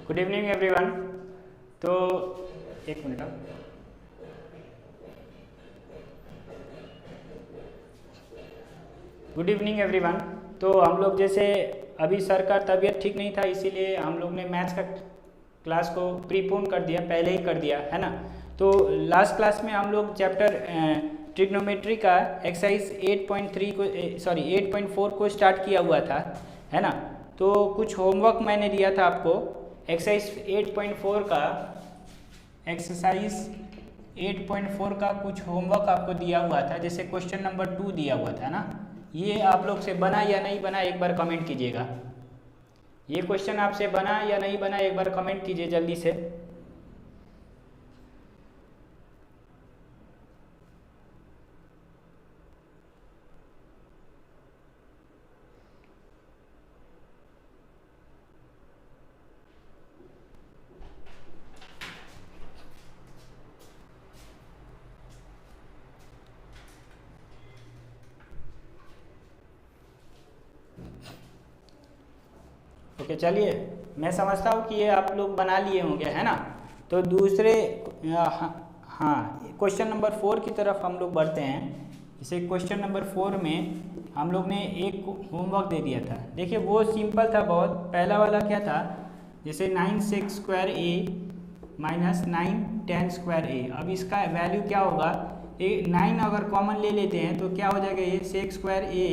Good evening everyone. तो एक minute good evening everyone. तो हम लोग जैसे अभी सर का तबीयत ठीक नहीं था, इसीलिए हम लोग ने मैथ्स का क्लास को प्रीपोन कर दिया, पहले ही कर दिया है ना। तो लास्ट क्लास में हम लोग चैप्टर ट्रिग्नोमेट्री का एक्सरसाइज 8.3 को 8.4 को स्टार्ट किया हुआ था, है ना। तो कुछ होमवर्क मैंने दिया था आपको। एक्सरसाइज 8.4 का कुछ होमवर्क आपको दिया हुआ था, जैसे क्वेश्चन नंबर 2 दिया हुआ था ना। ये आप लोग से बना या नहीं बना एक बार कमेंट कीजिएगा। ये क्वेश्चन आपसे बना या नहीं बना एक बार कमेंट कीजिए जल्दी से। ओके चलिए, मैं समझता हूँ कि ये आप लोग बना लिए होंगे, है ना। तो दूसरे हाँ क्वेश्चन नंबर 4 की तरफ हम लोग बढ़ते हैं। जैसे क्वेश्चन नंबर 4 में हम लोग ने एक होमवर्क दे दिया था। देखिए वो सिंपल था बहुत। पहला वाला क्या था, जैसे 9 sec square A minus 9 tan square A. अब इसका वैल्यू क्या होगा, 9 अगर कॉमन ले लेते हैं तो क्या हो जाएगा, ये sec square A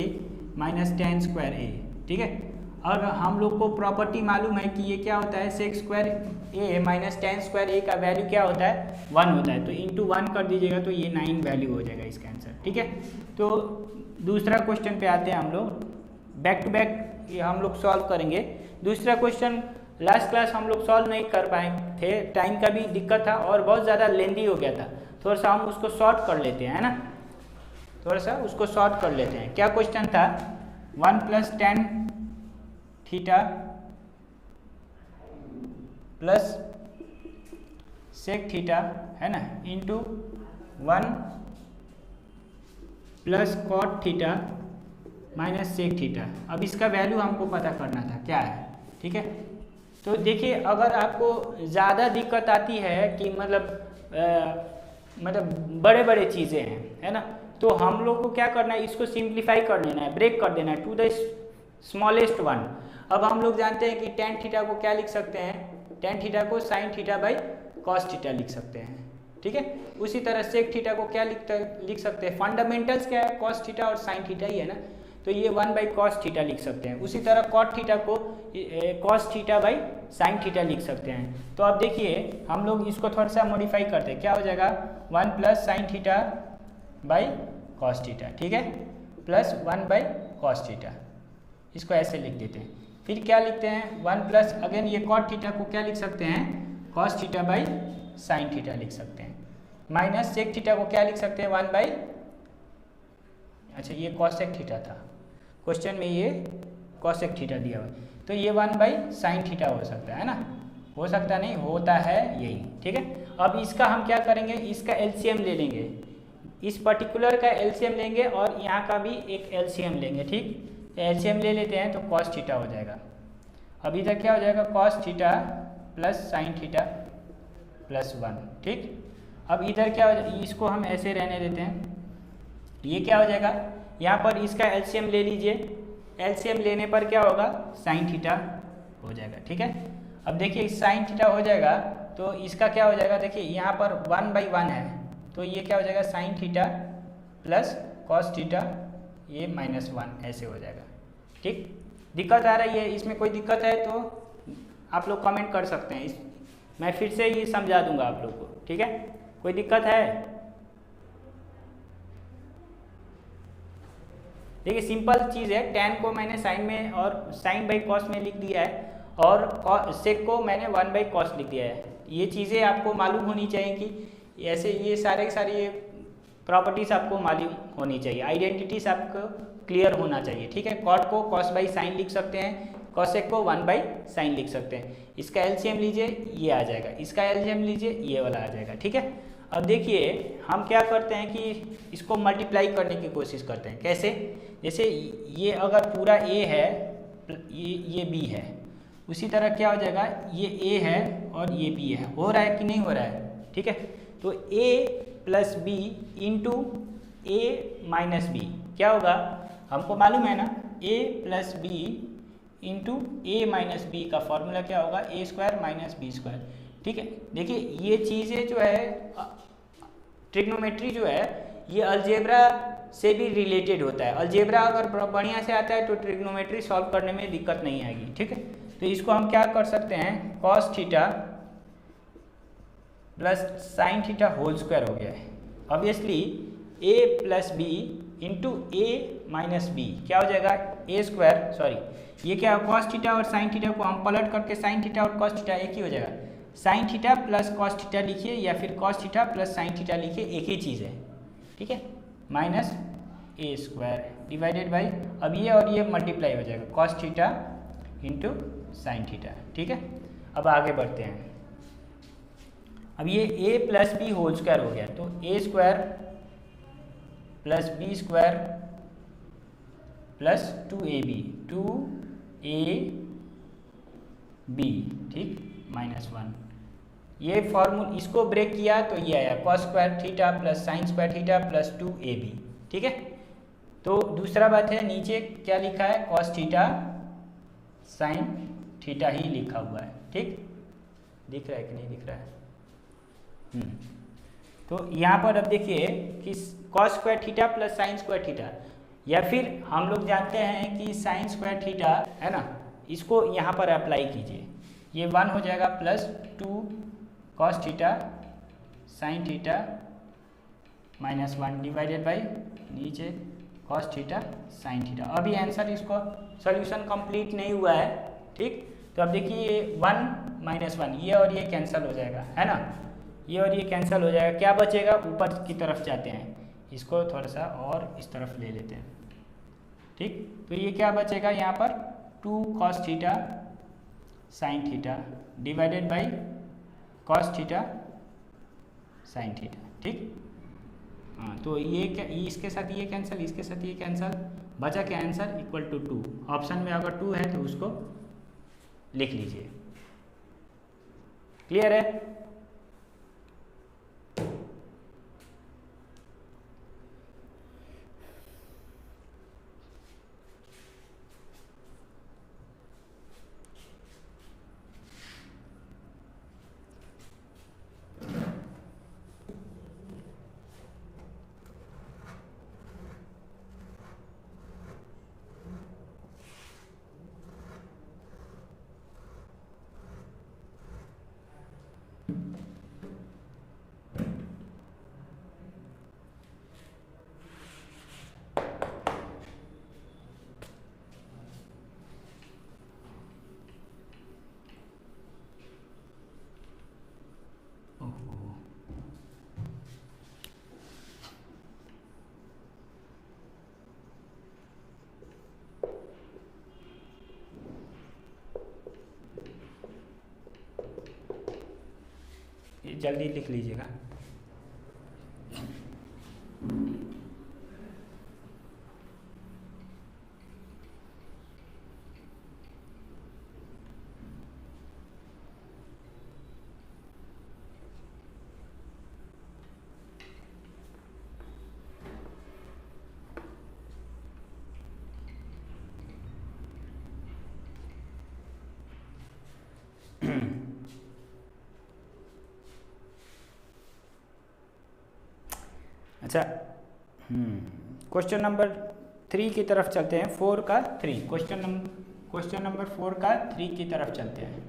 minus tan square ए, ठीक है। और हम लोग को प्रॉपर्टी मालूम है कि ये क्या होता है, sec square A minus tan square ए का वैल्यू क्या होता है, 1 होता है। तो इंटू 1 कर दीजिएगा तो ये 9 वैल्यू हो जाएगा इसका आंसर, ठीक है। तो दूसरा क्वेश्चन पे आते हैं हम लोग। बैक टू बैक ये हम लोग सॉल्व करेंगे। दूसरा क्वेश्चन लास्ट क्लास हम लोग सॉल्व नहीं कर पाए थे, टाइम का भी दिक्कत था और बहुत ज़्यादा लेंदी हो गया था। थोड़ा सा हम उसको शॉर्ट कर लेते हैं, है ना। थोड़ा सा उसको शॉर्ट कर लेते हैं। क्या क्वेश्चन था, 1 + tan theta plus sec theta, है ना, into 1 plus cot theta minus sec theta. अब इसका वैल्यू हमको पता करना था क्या है, ठीक है। तो देखिए अगर आपको ज़्यादा दिक्कत आती है कि मतलब बड़े बड़े चीज़ें हैं, है ना, तो हम लोग को क्या करना है, इसको सिंप्लीफाई कर लेना है, ब्रेक कर देना है टू द स्मॉलेस्ट वन। अब हम लोग जानते हैं कि tan थीटा को क्या लिख सकते हैं, tan थीटा को sin theta by cos theta लिख सकते हैं, ठीक है। उसी तरह sec थीटा को क्या लिख सकते हैं, फंडामेंटल्स क्या है, cos थीटा और sin थीटा ही है ना, तो ये 1/cos थीटा लिख सकते हैं। उसी तरह cot थीटा को cos theta by sin theta लिख सकते हैं। तो अब देखिए हम लोग इसको थोड़ा सा मॉडिफाई करते हैं, क्या हो जाएगा, 1 + sin theta by cos theta, ठीक है, प्लस 1/cos थीटा। इसको ऐसे लिख देते हैं। फिर क्या लिखते हैं, 1 प्लस अगेन ये cot थीटा को क्या लिख सकते हैं, cos theta by sin theta लिख सकते हैं, माइनस sec थीटा को क्या लिख सकते हैं, 1/, अच्छा ये cosec थीटा था क्वेश्चन में, ये cosec थीटा दिया हुआ है, तो ये 1/sin थीटा हो सकता है ना, हो सकता नहीं, होता है यही, ठीक है। अब इसका हम क्या करेंगे, इसका एलसीएम ले लेंगे, इस पर्टिकुलर का एलसीएम लेंगे और यहाँ का भी एक एलसीएम लेंगे, ठीक। एलसीएम ले लेते हैं तो cos थीटा हो जाएगा। अब इधर क्या हो जाएगा, cos theta plus sin theta plus 1, ठीक। अब इधर क्या हो जाएगा, इसको हम ऐसे रहने देते हैं, ये क्या हो जाएगा, यहाँ पर इसका एलसीएम ले लीजिए, एलसीएम लेने पर क्या होगा, sin थीटा हो जाएगा, ठीक है। अब देखिए sin थीटा हो जाएगा तो इसका क्या हो जाएगा, देखिए यहाँ पर 1/1 है, तो ये क्या हो जाएगा, sin theta plus cos theta, ये -1 ऐसे हो जाएगा, ठीक। दिक्कत आ रही है, इसमें कोई दिक्कत है तो आप लोग कमेंट कर सकते हैं, मैं फिर से ये समझा दूंगा आप लोग को, ठीक है। कोई दिक्कत है, देखिए सिंपल चीज़ है, tan को मैंने sin में और sin/cos में लिख दिया है और sec को मैंने 1/cos लिख दिया है। ये चीज़ें आपको मालूम होनी चाहिए कि ऐसे ये सारे के सारे ये प्रॉपर्टीज़ आपको मालूम होनी चाहिए, आइडेंटिटीज आपको क्लियर होना चाहिए, ठीक है। cot को cos/sin लिख सकते हैं, cosec को 1/sin लिख सकते हैं। इसका एलसीएम लीजिए, ये आ जाएगा, इसका एलसीएम लीजिए, ये वाला आ जाएगा, ठीक है। अब देखिए हम क्या करते हैं कि इसको मल्टीप्लाई करने की कोशिश करते हैं, कैसे, जैसे ये अगर पूरा a है, ये b है, उसी तरह क्या हो जाएगा, ये ए है और ये बी है, हो रहा है कि नहीं हो रहा है, ठीक है। तो ए plus B into A minus B क्या होगा, हमको मालूम है ना, ए plus B into A minus B का फॉर्मूला क्या होगा, ए स्क्वायर माइनस बी स्क्वायर, ठीक है। देखिए ये चीज़ें जो है ट्रिग्नोमेट्री जो है ये अलजेब्रा से भी रिलेटेड होता है। अलजेब्रा अगर बढ़िया से आता है तो ट्रिग्नोमेट्री सॉल्व करने में दिक्कत नहीं आएगी, ठीक है। तो इसको हम क्या कर सकते हैं, cos theta plus sine theta whole square हो गया है। Obviously A plus B into A minus B क्या हो जाएगा, ए स्क्वायर, सॉरी ये क्या कॉस थीटा और साइन थीटा को हम पलट करके साइन थीटा और कॉस थीटा एक ही हो जाएगा, sine theta plus cos theta लिखिए या फिर cos theta plus sine theta लिखिए, एक ही चीज़ है, ठीक है, minus A square divided by, अब ये और ये मल्टीप्लाई हो जाएगा, cos theta into sine theta, ठीक है। अब आगे बढ़ते हैं, अब ये a plus B whole square हो गया, तो A square plus B square plus 2ab 2ab, ठीक, -1, ये फॉर्मूला इसको ब्रेक किया तो ये आया cos square theta plus sign square theta plus 2ab, ठीक है। तो दूसरा बात है नीचे क्या लिखा है, कॉस थीटा साइन थीटा ही लिखा हुआ है, ठीक, दिख रहा है कि नहीं दिख रहा है, तो यहाँ पर अब देखिए कि cos square theta plus sign square theta, या फिर हम लोग जानते हैं कि साइन स्क्वायर थीटा है ना, इसको यहाँ पर अप्लाई कीजिए, ये 1 हो जाएगा plus 2 cos theta sine theta -1 divided by नीचे कॉस थीटा साइन थीटा। अभी आंसर इसको सॉल्यूशन कंप्लीट नहीं हुआ है, ठीक, तो अब देखिए ये 1 -1 ये और ये कैंसिल हो जाएगा, है ना, ये और ये कैंसिल हो जाएगा, क्या बचेगा, ऊपर की तरफ जाते हैं, इसको थोड़ा सा और इस तरफ ले लेते हैं, ठीक, तो ये क्या बचेगा यहाँ पर 2 cos theta sine theta divided by cos theta sine theta, ठीक, हाँ, तो ये क्या, इसके साथ ये कैंसिल, इसके साथ ये कैंसिल, बचा क्या आंसर इक्वल टू 2, ऑप्शन में अगर 2 है तो उसको लिख लीजिए, क्लियर है। ये जल्दी लिख लीजिएगा। अच्छा, क्वेश्चन नंबर 3 की तरफ चलते हैं, 4 का 3, क्वेश्चन नंबर 4 का 3 की तरफ चलते हैं,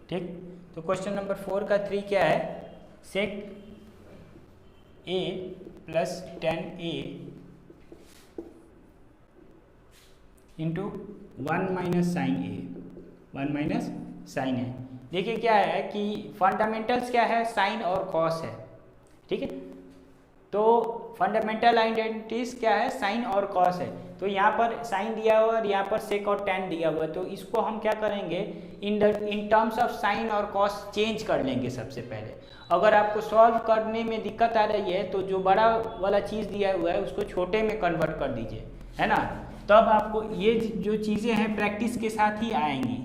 ठीक। तो क्वेश्चन नंबर 4 का 3 क्या है, sec a plus tan a into 1 minus sine a, 1 minus sine है। देखिए क्या है कि फंडामेंटल्स क्या है, साइन और कॉस है, ठीक है। तो फंडामेंटल आइडेंटिटीज क्या है, साइन और कॉस है। तो यहाँ पर साइन दिया हुआ और यहाँ पर सेक और टैन दिया हुआ है, तो इसको हम क्या करेंगे, इन टर्म्स ऑफ साइन और कॉस चेंज कर लेंगे सबसे पहले। अगर आपको सॉल्व करने में दिक्कत आ रही है तो जो बड़ा वाला चीज़ दिया हुआ है उसको छोटे में कन्वर्ट कर दीजिए, है ना, तब आपको ये जो चीज़ें हैं प्रैक्टिस के साथ ही आएंगी।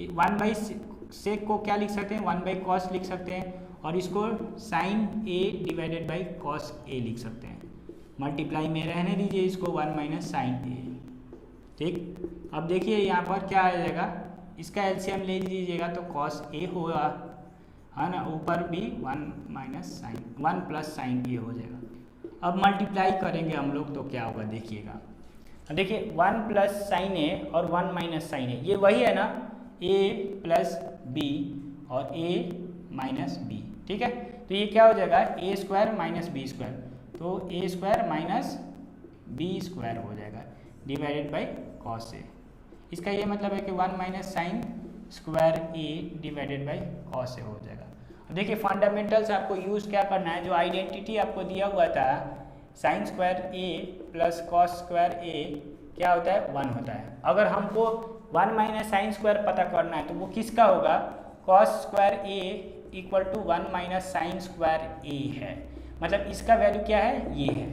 1/sec को क्या लिख सकते हैं, 1/cos लिख सकते हैं, और इसको sin a divided by cos a लिख सकते हैं। मल्टीप्लाई में रहने दीजिए इसको, 1 - sin a। ठीक, अब देखिए यहाँ पर क्या आ जाएगा, इसका एलसीएम ले लीजिएगा तो cos a होगा, है ना, ऊपर भी 1 प्लस साइन a हो जाएगा। अब मल्टीप्लाई करेंगे हम लोग तो क्या होगा देखिएगा, देखिए 1 प्लस साइन a और 1 माइनस साइन a, ये वही है ना, a प्लस b और a माइनस b। ठीक है, तो ये क्या हो जाएगा, a square minus b square, तो a square minus b square हो जाएगा डिवाइडेड बाई कॉस a। इसका ये मतलब है कि 1 minus sine square a divided by cos a हो जाएगा। अब देखिए फंडामेंटल्स आपको यूज़ क्या करना है, जो आइडेंटिटी आपको दिया हुआ था sign square a plus cos square a क्या होता है, 1 होता है। अगर हमको 1 माइनस साइन स्क्वायर पता करना है तो वो किसका होगा, cos square a equal to 1 minus sine square a है, मतलब इसका वैल्यू क्या है, ये है।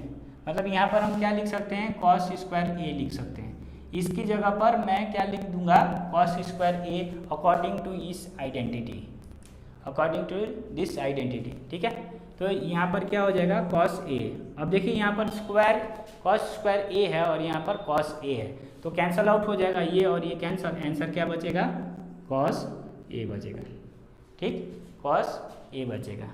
मतलब यहाँ पर हम क्या लिख सकते हैं, कॉस स्क्वायर a लिख सकते हैं। इसकी जगह पर मैं क्या लिख दूंगा, cos square a according to इस identity, according to this identity. ठीक है, तो यहाँ पर क्या हो जाएगा, कॉस a। अब देखिए यहाँ पर स्क्वायर कॉस स्क्वायर a है और यहाँ पर कॉस a है, तो कैंसल आउट हो जाएगा ये और ये कैंसल, आंसर क्या बचेगा, कॉस a बचेगा। ठीक, कॉस a बचेगा।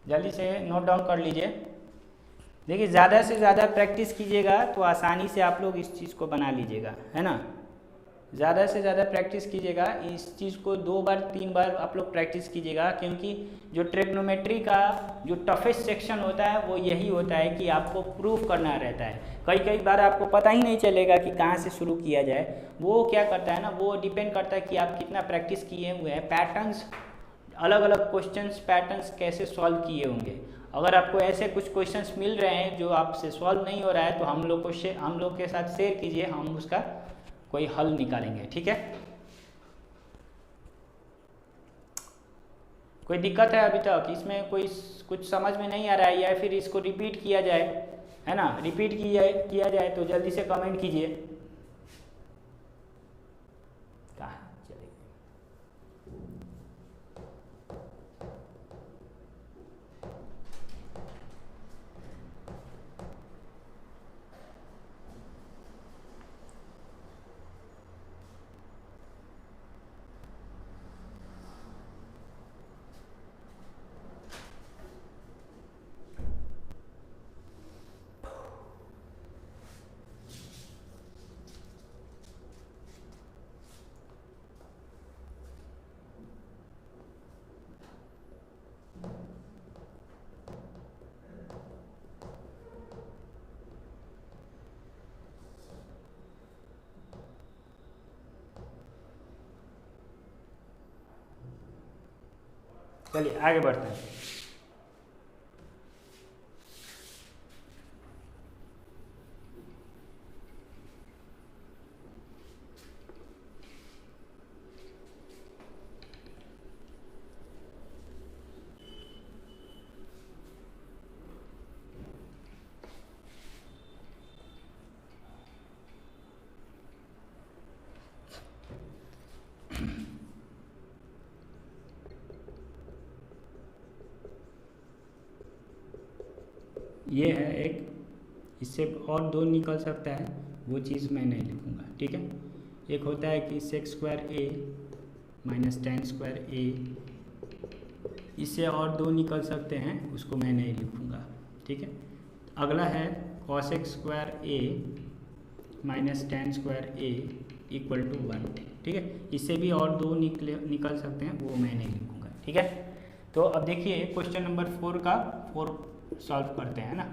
जल्दी से नोट डाउन कर लीजिए। देखिए ज़्यादा से ज़्यादा प्रैक्टिस कीजिएगा तो आसानी से आप लोग इस चीज़ को बना लीजिएगा, है ना। ज़्यादा से ज़्यादा प्रैक्टिस कीजिएगा, इस चीज़ को 2 बार 3 बार आप लोग प्रैक्टिस कीजिएगा, क्योंकि जो ट्रिग्नोमेट्री का जो टफेस्ट सेक्शन होता है वो यही होता है कि आपको प्रूफ करना रहता है। कई बार आपको पता ही नहीं चलेगा कि कहाँ से शुरू किया जाए। वो क्या करता है ना, वो डिपेंड करता है कि आप कितना प्रैक्टिस किए हुए हैं, पैटर्न्स, अलग अलग क्वेश्चंस पैटर्न्स कैसे सॉल्व किए होंगे। अगर आपको ऐसे कुछ क्वेश्चंस मिल रहे हैं जो आपसे सॉल्व नहीं हो रहा है तो हम लोग के साथ शेयर कीजिए, हम उसका कोई हल निकालेंगे। ठीक है, कोई दिक्कत है अभी तक इसमें, कोई कुछ समझ में नहीं आ रहा है, या फिर इसको रिपीट किया जाए, है ना, रिपीट किया जाए तो जल्दी से कमेंट कीजिए। चलिए आगे बढ़ते हैं। ये है एक, इससे और 2 निकल सकता है, वो चीज़ मैं नहीं लिखूँगा। ठीक है, एक होता है कि sec square a minus tan square a, इससे और 2 निकल सकते हैं, उसको मैं नहीं लिखूँगा। ठीक है, अगला है cosec square a minus tan square a equal to 1। ठीक है, इससे भी और 2 निकल सकते हैं, वो मैं नहीं लिखूँगा। ठीक है, तो अब देखिए क्वेश्चन नंबर 4 का 4 सॉल्व करते हैं ना।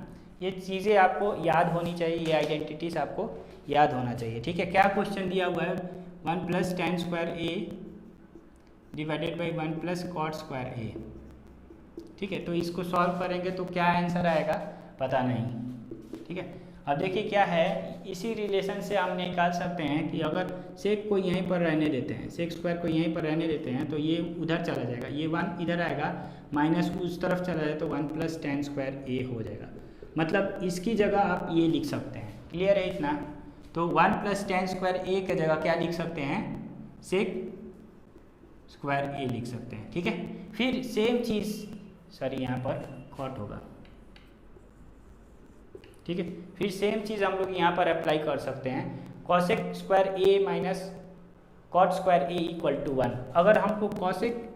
ये चीज़ें आपको याद होनी चाहिए, ये आइडेंटिटीज आपको याद होना चाहिए। ठीक है, क्या क्वेश्चन दिया हुआ है, 1 plus tan square a divided by 1 plus cot square a। ठीक है, तो इसको सॉल्व करेंगे तो क्या आंसर आएगा पता नहीं। ठीक है, अब देखिए क्या है, इसी रिलेशन से हम निकाल सकते हैं कि अगर सेक को यहीं पर रहने देते हैं, सेक स्क्वायर को यहीं पर रहने देते हैं तो ये उधर चला जाएगा, ये 1 इधर आएगा, माइनस उस तरफ चला जाए तो 1 प्लस टेन स्क्वायर a हो जाएगा। मतलब इसकी जगह आप ये लिख सकते हैं। क्लियर है इतना? तो 1 + tan स्क्वायर ए की जगह क्या लिख सकते हैं, सेक स्क्वायर ए लिख सकते हैं। ठीक है, फिर सेम चीज़, सॉरी यहाँ पर कॉट होगा। ठीक है, फिर सेम चीज़ हम लोग यहाँ पर अप्लाई कर सकते हैं, cosec square A minus cot square A equal to 1। अगर हमको कॉसेक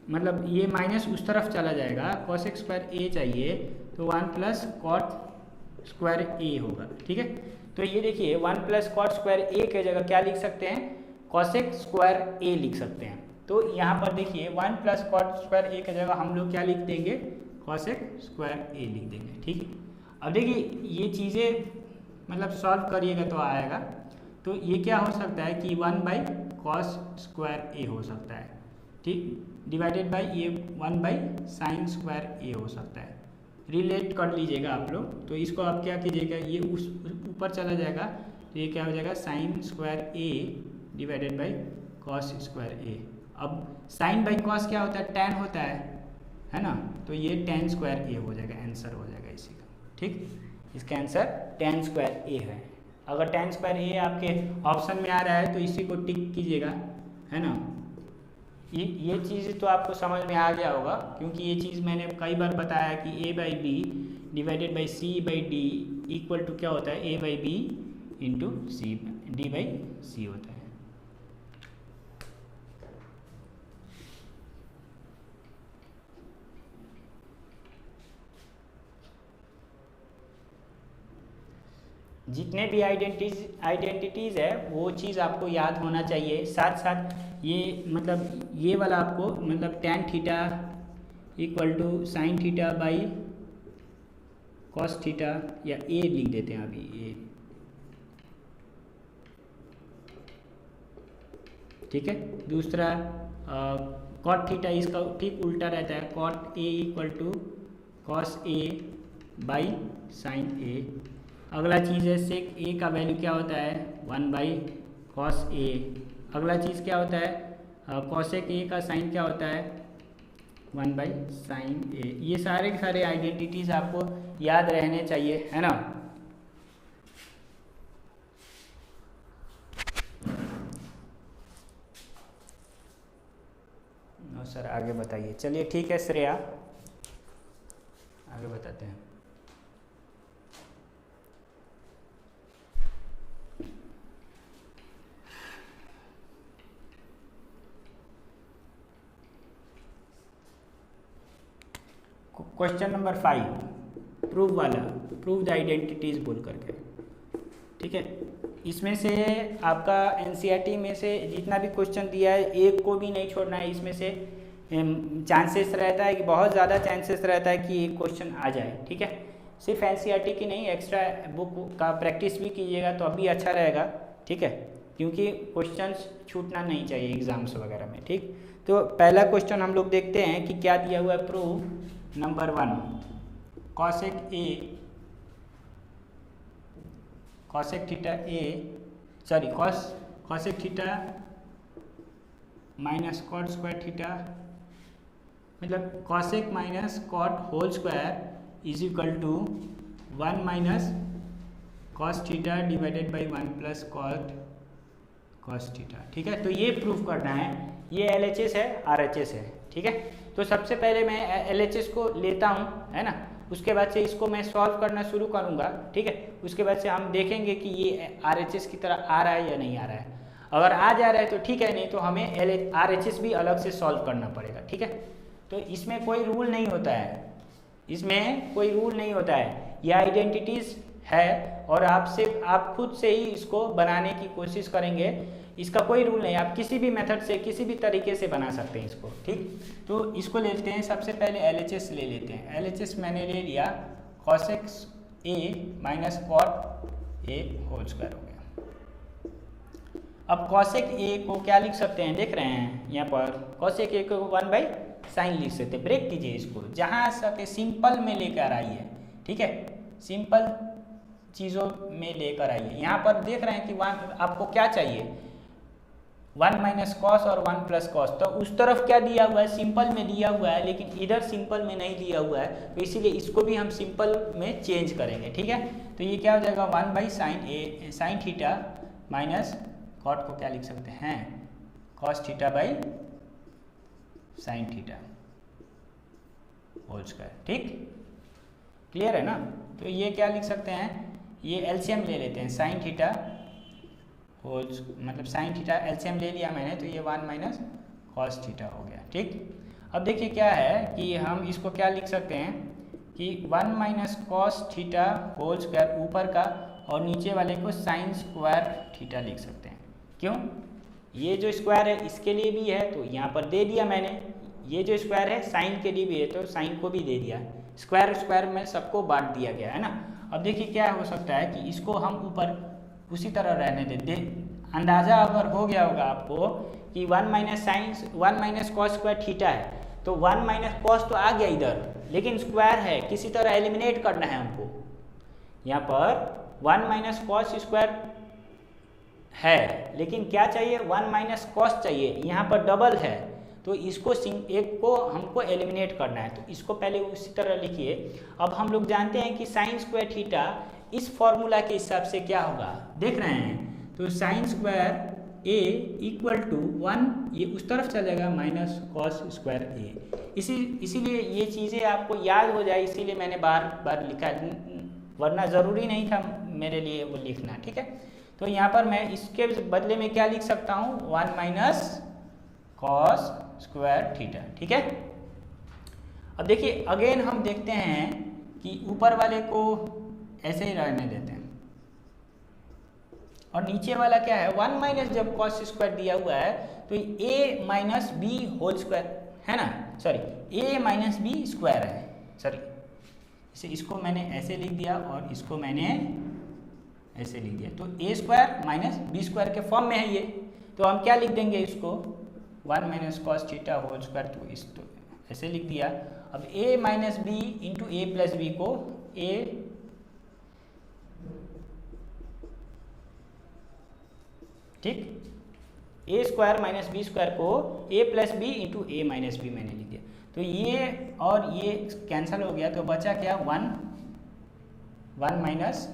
मतलब ये माइनस उस तरफ चला जाएगा, कॉसेक स्क्वायर ए चाहिए तो 1 + कॉट स्क्वायर ए होगा। ठीक है, तो ये देखिए 1 + कॉट स्क्वायर ए के जगह क्या लिख सकते हैं, कॉसेक स्क्वायर ए लिख सकते हैं। तो यहाँ पर देखिए 1 + कॉट स्क्वायर ए की जगह हम लोग क्या लिख देंगे, कॉसेक स्क्वायर ए लिख देंगे। ठीक है, अब देखिए ये चीज़ें मतलब सॉल्व करिएगा तो आएगा। तो ये क्या हो सकता है कि 1/cos स्क्वायर ए हो सकता है, ठीक, डिवाइडेड बाय ये 1/sin स्क्वायर ए हो सकता है। रिलेट कर लीजिएगा आप लोग। तो इसको आप क्या कीजिएगा, ये उस ऊपर चला जाएगा तो ये क्या हो जाएगा, sin square A divided by cos square A. अब sin बाई cos क्या होता है, tan होता है ना, तो ये tan स्क्वायर ए हो जाएगा, आंसर हो जाएगा इसी का। ठीक, इसका आंसर tan स्क्वायर ए है। अगर tan स्क्वायर ए आपके ऑप्शन में आ रहा है तो इसी को टिक कीजिएगा, है ना। ये चीज़ तो आपको समझ में आ गया होगा, क्योंकि ये चीज़ मैंने कई बार बताया कि a/b divided by c/d equal to क्या होता है, a/b इंटू c d/c होता है। जितने भी आइडेंटिटीज़ है वो चीज़ आपको याद होना चाहिए। साथ साथ ये मतलब ये वाला आपको मतलब tan theta equal to sin theta by cos theta, या a लिख देते हैं अभी a। ठीक है, दूसरा cot थीटा इसका ठीक उल्टा रहता है, cot a equal to cos a by sin a। अगला चीज़ है सेक ए का वैल्यू क्या होता है, 1/cos a। अगला चीज़ क्या होता है, कॉसेक ए का साइन क्या होता है, 1/sin a। ये सारे के सारे आइडेंटिटीज़ आपको याद रहने चाहिए, है ना। सर आगे बताइए। चलिए ठीक है श्रेया, आगे बताते हैं। क्वेश्चन नंबर 5 प्रूव वाला, प्रूव द आइडेंटिटीज बोल करके। ठीक है, इसमें से आपका एनसीईआरटी में से जितना भी क्वेश्चन दिया है एक को भी नहीं छोड़ना है। इसमें से चांसेस रहता है कि बहुत ज़्यादा चांसेस रहता है कि एक क्वेश्चन आ जाए। ठीक है, सिर्फ एनसीईआरटी की नहीं, एक्स्ट्रा बुक का प्रैक्टिस भी कीजिएगा तो अभी अच्छा रहेगा। ठीक है, क्योंकि क्वेश्चंस छूटना नहीं चाहिए एग्जाम्स वगैरह में। ठीक, तो पहला क्वेश्चन हम लोग देखते हैं कि क्या दिया हुआ है। Prove number 1, cosec theta uh sorry cosec theta minus cot square theta, मतलब cosec minus cot whole square is equal to 1 minus cos theta divided by 1 plus cot cos theta. ठीक है, तो ये प्रूफ करना है। ये LHS है, RHS है। ठीक है, तो सबसे पहले मैं LHS को लेता हूँ, है ना, उसके बाद से इसको मैं सॉल्व करना शुरू करूँगा। ठीक है, उसके बाद से हम देखेंगे कि ये RHS की तरह आ रहा है या नहीं आ रहा है। अगर आ जा रहा है तो ठीक है, नहीं तो हमें RHS भी अलग से सॉल्व करना पड़ेगा। ठीक है, तो इसमें कोई रूल नहीं होता है, इसमें कोई रूल नहीं होता है, ये आइडेंटिटीज़ है और आप खुद से ही इसको बनाने की कोशिश करेंगे। इसका कोई रूल नहीं, आप किसी भी मेथड से किसी भी तरीके से बना सकते हैं इसको। ठीक, तो इसको लेते हैं, सबसे पहले LHS ले लेते हैं। LHS मैंने ले लिया, cosec A minus cot A whole square हो गया। अब कॉसेक ए को क्या लिख सकते हैं, देख रहे हैं यहाँ पर, कॉसेक ए को 1/sin लिख सकते हैं। ब्रेक कीजिए इसको, जहाँ सके सिंपल में लेकर आइए। ठीक है, सिंपल चीज़ों में लेकर आइए। यहाँ पर देख रहे हैं कि आपको क्या चाहिए, 1 माइनस कॉस और 1 प्लस कॉस, तो उस तरफ क्या दिया हुआ है, सिंपल में दिया हुआ है, लेकिन इधर सिंपल में नहीं दिया हुआ है, तो इसीलिए इसको भी हम सिंपल में चेंज करेंगे। ठीक है, तो ये क्या हो जाएगा 1 बाई साइन थीटा माइनस कॉट को क्या लिख सकते हैं, cos theta by sine theta whole square. ठीक, क्लियर है ना। तो ये क्या लिख सकते हैं, ये एलसीएम ले लेते हैं, साइन थीटा होल मतलब साइन थीटा एलसीएम ले लिया मैंने, तो ये 1 माइनस कॉस थीटा हो गया। ठीक, अब देखिए क्या है कि हम इसको क्या लिख सकते हैं कि 1 minus cos theta whole square ऊपर का और नीचे वाले को साइन स्क्वायर थीटा लिख सकते हैं। क्यों, ये जो स्क्वायर है इसके लिए भी है तो यहाँ पर दे दिया मैंने, ये जो स्क्वायर है साइन के लिए भी है तो साइन को भी दे दिया, स्क्वायर स्क्वायर में सबको बांट दिया गया है ना। अब देखिए क्या हो सकता है कि इसको हम ऊपर उसी तरह रहने देते, अंदाज़ा अगर हो गया होगा आपको कि 1 माइनस कॉस स्क्वायर थीटा है, तो 1 माइनस कॉस तो आ गया इधर, लेकिन स्क्वायर है, किसी तरह एलिमिनेट करना है हमको। यहाँ पर 1 माइनस कॉस स्क्वायर है, लेकिन क्या चाहिए, 1 माइनस कॉस चाहिए, यहाँ पर डबल है, तो इसको एक को हमको एलिमिनेट करना है, तो इसको पहले उसी तरह लिखिए। अब हम लोग जानते हैं कि साइन स्क्वायर थीटा इस फॉर्मूला के हिसाब से क्या होगा, देख रहे हैं, तो sine square A equal to 1, ये उस तरफ चलेगा माइनस कॉस स्क्वायर ए। इसीलिए ये चीज़ें आपको याद हो जाए, इसीलिए मैंने बार बार लिखा, वरना ज़रूरी नहीं था मेरे लिए वो लिखना। ठीक है, तो यहाँ पर मैं इसके बदले में क्या लिख सकता हूँ, 1 माइनस कॉस स्क्वायर थीटा। ठीक है, अब देखिए अगेन हम देखते हैं कि ऊपर वाले को ऐसे ही रहने देते हैं और नीचे वाला क्या है, 1 माइनस जब कॉस स्क्वायर दिया हुआ है तो a minus B whole square है ना, sorry a minus B square है, सॉरी इसको मैंने ऐसे लिख दिया और इसको मैंने ऐसे लिख दिया, तो a square minus B square के फॉर्म में है ये, तो हम क्या लिख देंगे इसको 1 minus cos theta whole square, तो इस तो ऐसे लिख दिया। अब a minus B into A plus B को a ठीक, A square minus B square को a plus B into A minus B मैंने लिख दिया, तो ये और ये कैंसिल हो गया, तो बचा क्या 1 minus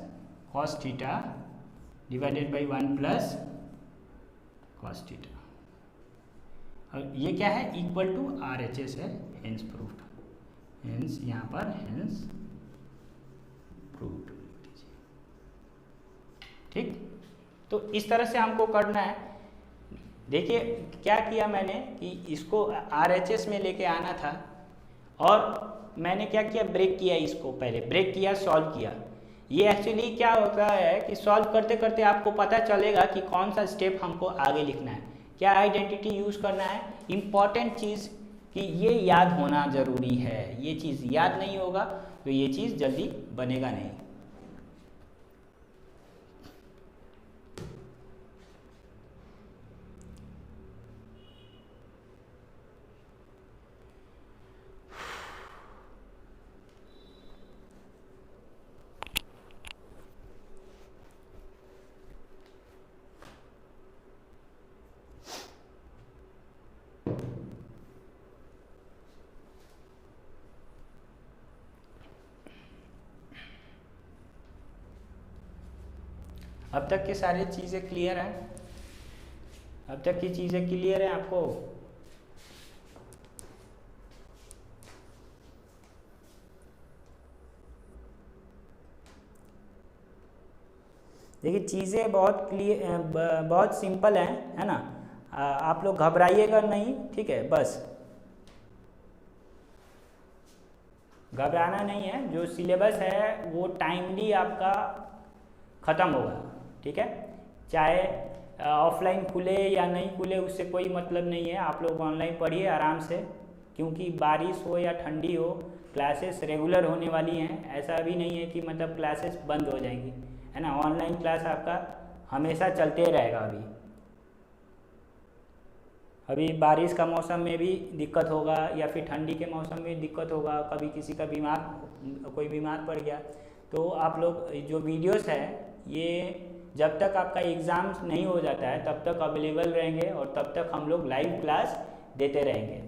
cos theta divided by 1 plus cos theta, और ये क्या है इक्वल टू RHS है, हेंस प्रूव्ड, हेंस यहाँ पर हेंस प्रूव्ड। ठीक, तो इस तरह से हमको करना है। देखिए क्या किया मैंने कि इसको RHS में लेके आना था और मैंने क्या किया, ब्रेक किया, इसको पहले ब्रेक किया, सॉल्व किया। ये एक्चुअली क्या होता है कि सॉल्व करते करते आपको पता चलेगा कि कौन सा स्टेप हमको आगे लिखना है, क्या आइडेंटिटी यूज़ करना है। इम्पॉर्टेंट चीज़ कि ये याद होना ज़रूरी है, ये चीज़ याद नहीं होगा तो ये चीज़ जल्दी बनेगा नहीं। अब तक की सारी चीज़ें क्लियर हैं, अब तक की चीज़ें क्लियर हैं आपको। देखिए चीज़ें बहुत क्लियर, बहुत सिंपल हैं, है ना, आप लोग घबराइएगा नहीं, ठीक है, बस घबराना नहीं है, जो सिलेबस है वो टाइमली आपका ख़त्म होगा। ठीक है, चाहे ऑफलाइन खुले या नहीं खुले उससे कोई मतलब नहीं है, आप लोग ऑनलाइन पढ़िए आराम से, क्योंकि बारिश हो या ठंडी हो क्लासेस रेगुलर होने वाली हैं, ऐसा भी नहीं है कि मतलब क्लासेस बंद हो जाएंगी, है ना, ऑनलाइन क्लास आपका हमेशा चलते रहेगा। अभी बारिश का मौसम में भी दिक्कत होगा या फिर ठंडी के मौसम में दिक्कत होगा, कभी किसी का कोई बीमार पड़ गया, तो आप लोग जो वीडियोस है ये जब तक आपका एग्ज़ाम नहीं हो जाता है तब तक अवेलेबल रहेंगे और तब तक हम लोग लाइव क्लास देते रहेंगे।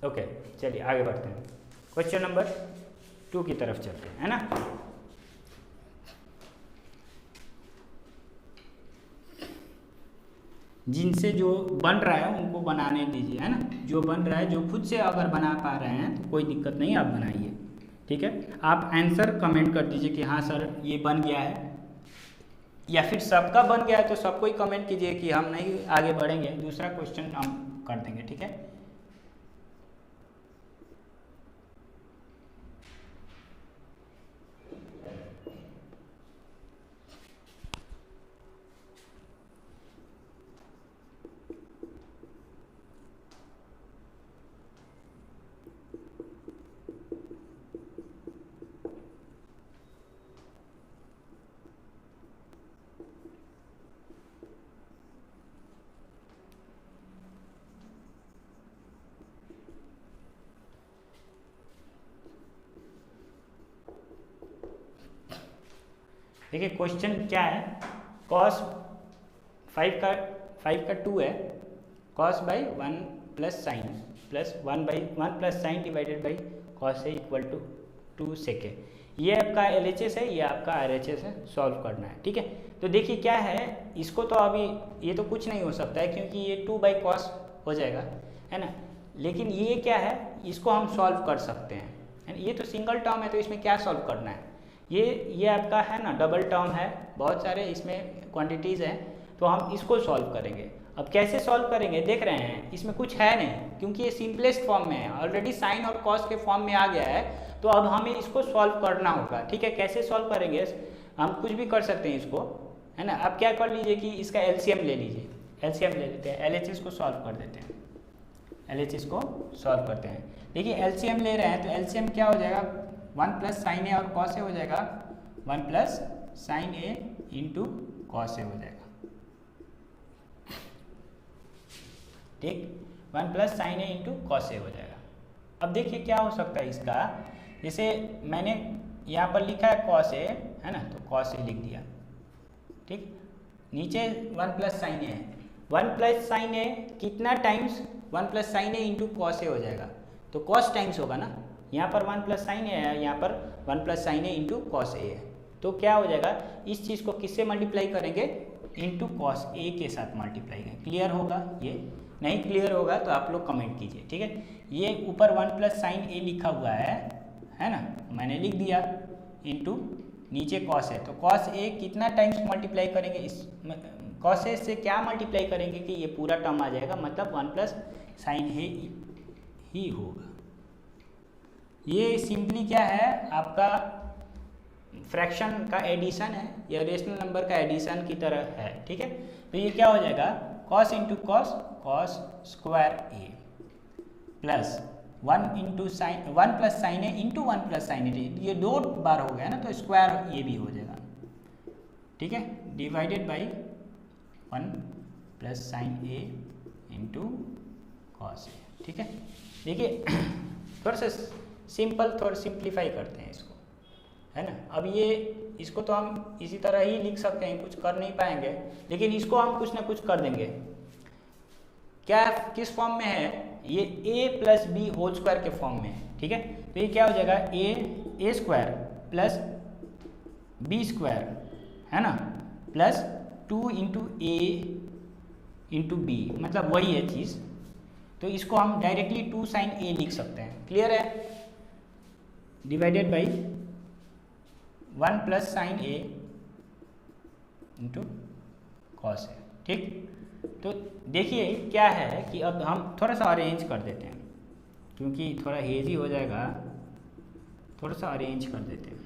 ओके, चलिए आगे बढ़ते हैं। क्वेश्चन नंबर 2 की तरफ चलते हैं, है ना। जिनसे जो बन रहा है उनको बनाने दीजिए, है ना। जो बन रहा है, जो खुद से अगर बना पा रहे हैं तो कोई दिक्कत नहीं, आप बनाइए, ठीक है। आप आंसर कमेंट कर दीजिए कि हाँ सर ये बन गया है, या फिर सबका बन गया है तो सबको ही कमेंट कीजिए कि हम नहीं आगे बढ़ेंगे, दूसरा क्वेश्चन हम कर देंगे, ठीक है। देखिए क्वेश्चन क्या है, कॉस 5 का 2 है, cos by 1 plus sign plus 1 plus sign divided by cos है इक्वल टू 2 सेके। ये आपका LHS है, ये आपका RHS है, सॉल्व करना है, ठीक है। तो देखिए क्या है, इसको तो अभी ये तो कुछ नहीं हो सकता है क्योंकि ये 2 बाई कॉस हो जाएगा, है ना। लेकिन ये क्या है, इसको हम सॉल्व कर सकते हैं, है ना। ये तो सिंगल टर्म है तो इसमें क्या सॉल्व करना है, ये आपका है ना डबल टर्म है, बहुत सारे इसमें क्वांटिटीज़ हैं, तो हम इसको सॉल्व करेंगे। अब कैसे सॉल्व करेंगे देख रहे हैं, इसमें कुछ है नहीं क्योंकि ये सिंपलेस्ट फॉर्म में है, ऑलरेडी साइन और कॉस के फॉर्म में आ गया है, तो अब हमें इसको सॉल्व करना होगा, ठीक है। कैसे सॉल्व करेंगे, हम कुछ भी कर सकते हैं इसको, है ना। अब क्या कर लीजिए कि इसका LCM ले लीजिए, LCM ले लेते हैं, LHS को सॉल्व कर देते हैं, LHS को सॉल्व करते हैं। देखिए LCM ले रहे हैं तो LCM क्या हो जाएगा, 1 प्लस साइन ए और कॉस ए हो जाएगा, 1 plus sine A into cos ए हो जाएगा, ठीक। 1 plus sine A into cos ए हो जाएगा। अब देखिए क्या हो सकता है इसका, जैसे मैंने यहाँ पर लिखा है कॉस ए, है ना, तो कॉस ए लिख दिया, ठीक। नीचे 1 प्लस साइन ए है, 1 प्लस साइन ए कितना times 1 plus sine A into cos ए हो जाएगा, तो कॉस टाइम्स होगा ना। यहाँ पर 1 प्लस साइन ए है, यहाँ पर 1 plus sine A into cos ए है, तो क्या हो जाएगा, इस चीज़ को किससे मल्टीप्लाई करेंगे, इंटू कॉस ए के साथ मल्टीप्लाई करेंगे। क्लियर होगा, ये नहीं क्लियर होगा तो आप लोग कमेंट कीजिए, ठीक है। ये ऊपर 1 प्लस साइन ए लिखा हुआ है ना, मैंने लिख दिया, इंटू नीचे कॉस है, तो कॉस ए कितना टाइम्स मल्टीप्लाई करेंगे, इस कॉस ए से क्या मल्टीप्लाई करेंगे कि ये पूरा टर्म आ जाएगा, मतलब 1 प्लस साइन ए ही होगा। ये सिंपली क्या है, आपका फ्रैक्शन का एडिशन है या रेशनल नंबर का एडिशन की तरह है, ठीक है। तो ये क्या हो जाएगा, cos into cos, cos square A plus 1 into sine 1 plus sine A into 1 plus sine A, ये 2 बार हो गया ना, तो स्क्वायर ये भी हो जाएगा, ठीक है, divided by 1 plus sine A into cos A, ठीक है। देखिए थोड़ा सा सिंपल, थोड़ा सिंप्लीफाई करते हैं इसको, है ना। अब ये इसको तो हम इसी तरह ही लिख सकते हैं, कुछ कर नहीं पाएंगे, लेकिन इसको हम कुछ ना कुछ कर देंगे। क्या किस फॉर्म में है, ये a plus B whole square के फॉर्म में है, ठीक है। तो ये क्या हो जाएगा, A square plus B square, है ना, plus 2 into A into B, मतलब वही है चीज़। तो इसको हम डायरेक्टली 2 साइन ए लिख सकते हैं, क्लियर है, divided by 1 plus sine A into cos A, ठीक। तो देखिए क्या है कि अब हम थोड़ा सा अरेंज कर देते हैं, क्योंकि थोड़ा हेजी हो जाएगा, थोड़ा सा अरेंज कर देते हैं।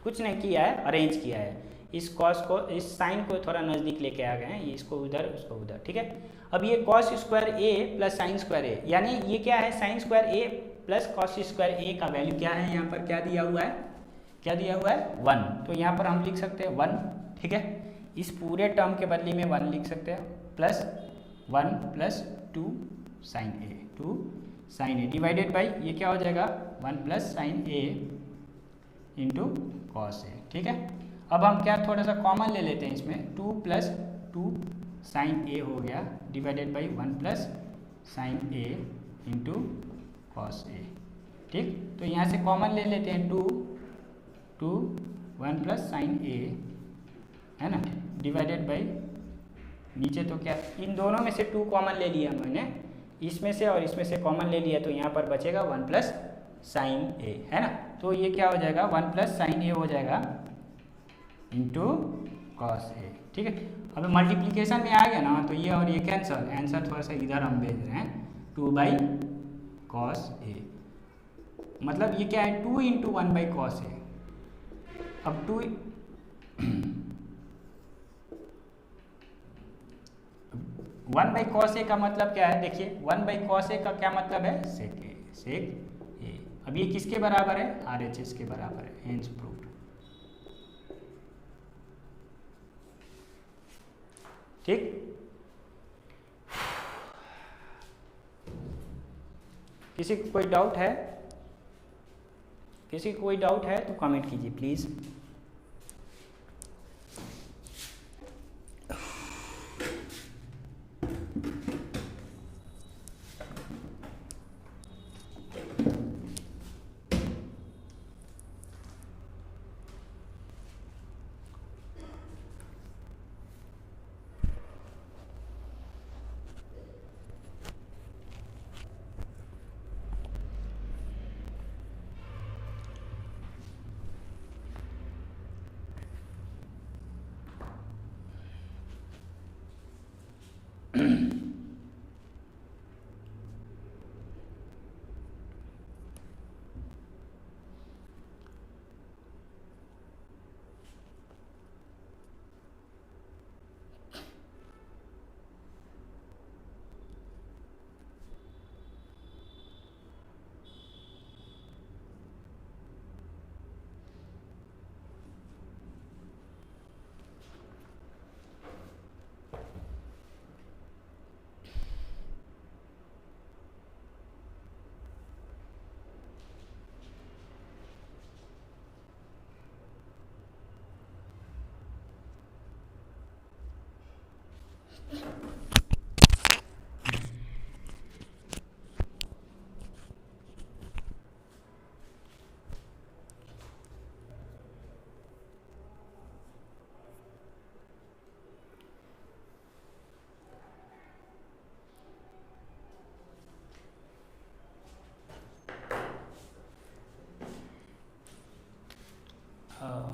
कुछ नहीं किया है, अरेंज किया है। इस कॉस को, इस साइन को थोड़ा नज़दीक लेके आ गए हैं, ये इसको उधर उसको उधर, ठीक है। अब ये cos square A plus sign square ए, यानी ये क्या है, sign square A plus cos square ए का वैल्यू क्या है, यहाँ पर क्या दिया हुआ है, क्या दिया हुआ है 1, तो यहाँ पर हम लिख सकते हैं 1, ठीक है। इस पूरे टर्म के बदले में 1 लिख सकते हैं, plus 1 plus 2 sine A, 2 sine A divided by ये क्या हो जाएगा 1 plus sine A into cos A, ठीक है। अब हम क्या थोड़ा सा कॉमन ले लेते हैं इसमें, 2 प्लस 2 साइन ए हो गया divided by 1 plus sine A into cos A, ठीक। तो यहाँ से कॉमन ले लेते हैं 2 1 प्लस साइन ए, है ना, डिवाइडेड बाई नीचे तो क्या, इन दोनों में से 2 कॉमन ले लिया मैंने, इसमें से और इसमें से कॉमन ले लिया, तो यहाँ पर बचेगा 1 प्लस साइन ए, है ना। तो ये क्या हो जाएगा 1 प्लस साइन ए हो जाएगा इंटू कॉस ए, ठीक है। अब मल्टीप्लीकेशन में आ गया ना, तो ये और ये कैंसल, आंसर थोड़ा सा इधर हम भेज रहे हैं 2 बाई कॉस ए, मतलब ये क्या है 2 इंटू 1 बाई कॉस ए। अब 1 बाई कॉस ए का मतलब क्या है, देखिए 1 बाई कॉस ए का क्या मतलब है, सेक ए, सेक ए। अब ये किसके बराबर है, RHS के बराबर है, हेंस प्रूव्ड। ठीक, किसी को कोई डाउट है, किसी को कोई डाउट है तो कमेंट कीजिए प्लीज़।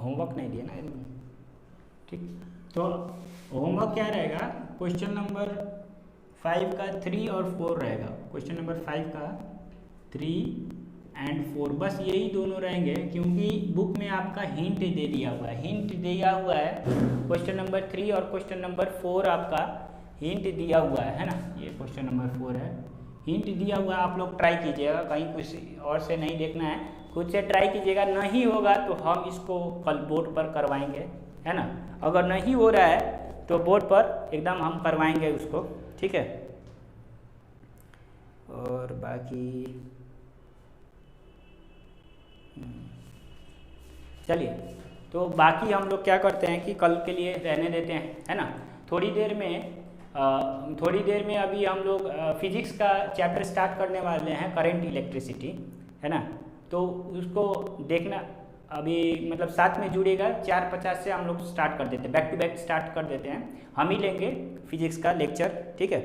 होमवर्क नहीं दिया ना, ठीक। तो होमवर्क क्या रहेगा, क्वेश्चन नंबर 5 का 3 और 4 रहेगा, क्वेश्चन नंबर 5 का 3 एंड 4, बस यही दोनों रहेंगे, क्योंकि बुक में आपका हिंट दे दिया हुआ है, हिंट दिया हुआ है क्वेश्चन नंबर 3 और क्वेश्चन नंबर 4 आपका हिंट दिया हुआ है ना, ये क्वेश्चन नंबर 4 है, हिंट दिया हुआ है। आप लोग ट्राई कीजिएगा, कहीं कुछ और से नहीं देखना है, खुद से ट्राई कीजिएगा, नहीं होगा तो हम इसको कल बोर्ड पर करवाएंगे, है ना। अगर नहीं हो रहा है तो बोर्ड पर एकदम हम करवाएंगे उसको, ठीक है। और बाकी चलिए, तो बाकी हम लोग क्या करते हैं कि कल के लिए रहने देते हैं, है ना। थोड़ी देर में अभी हम लोग फिजिक्स का चैप्टर स्टार्ट करने वाले हैं, करंट इलेक्ट्रिसिटी, है ना। तो उसको देखना, अभी मतलब साथ में जुड़ेगा, 4:50 से हम लोग स्टार्ट कर देते हैं, बैक टू बैक स्टार्ट कर देते हैं, हम ही लेंगे फिजिक्स का लेक्चर, ठीक है।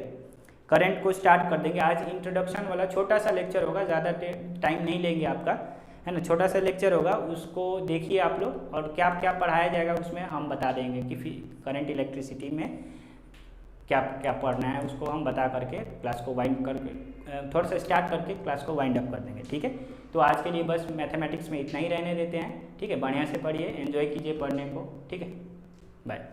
करंट को स्टार्ट कर देंगे, आज इंट्रोडक्शन वाला छोटा सा लेक्चर होगा, ज़्यादा टाइम नहीं लेंगे आपका, है ना, छोटा सा लेक्चर होगा, उसको देखिए आप लोग, और क्या क्या पढ़ाया जाएगा उसमें हम बता देंगे कि करंट इलेक्ट्रिसिटी में क्या क्या पढ़ना है, उसको हम बता करके क्लास को वाइंड करके थोड़ा सा स्टार्ट करके क्लास को वाइंड अप कर देंगे, ठीक है। तो आज के लिए बस मैथमेटिक्स में इतना ही रहने देते हैं, ठीक है। बढ़िया से पढ़िए, एंजॉय कीजिए पढ़ने को, ठीक है। बाय।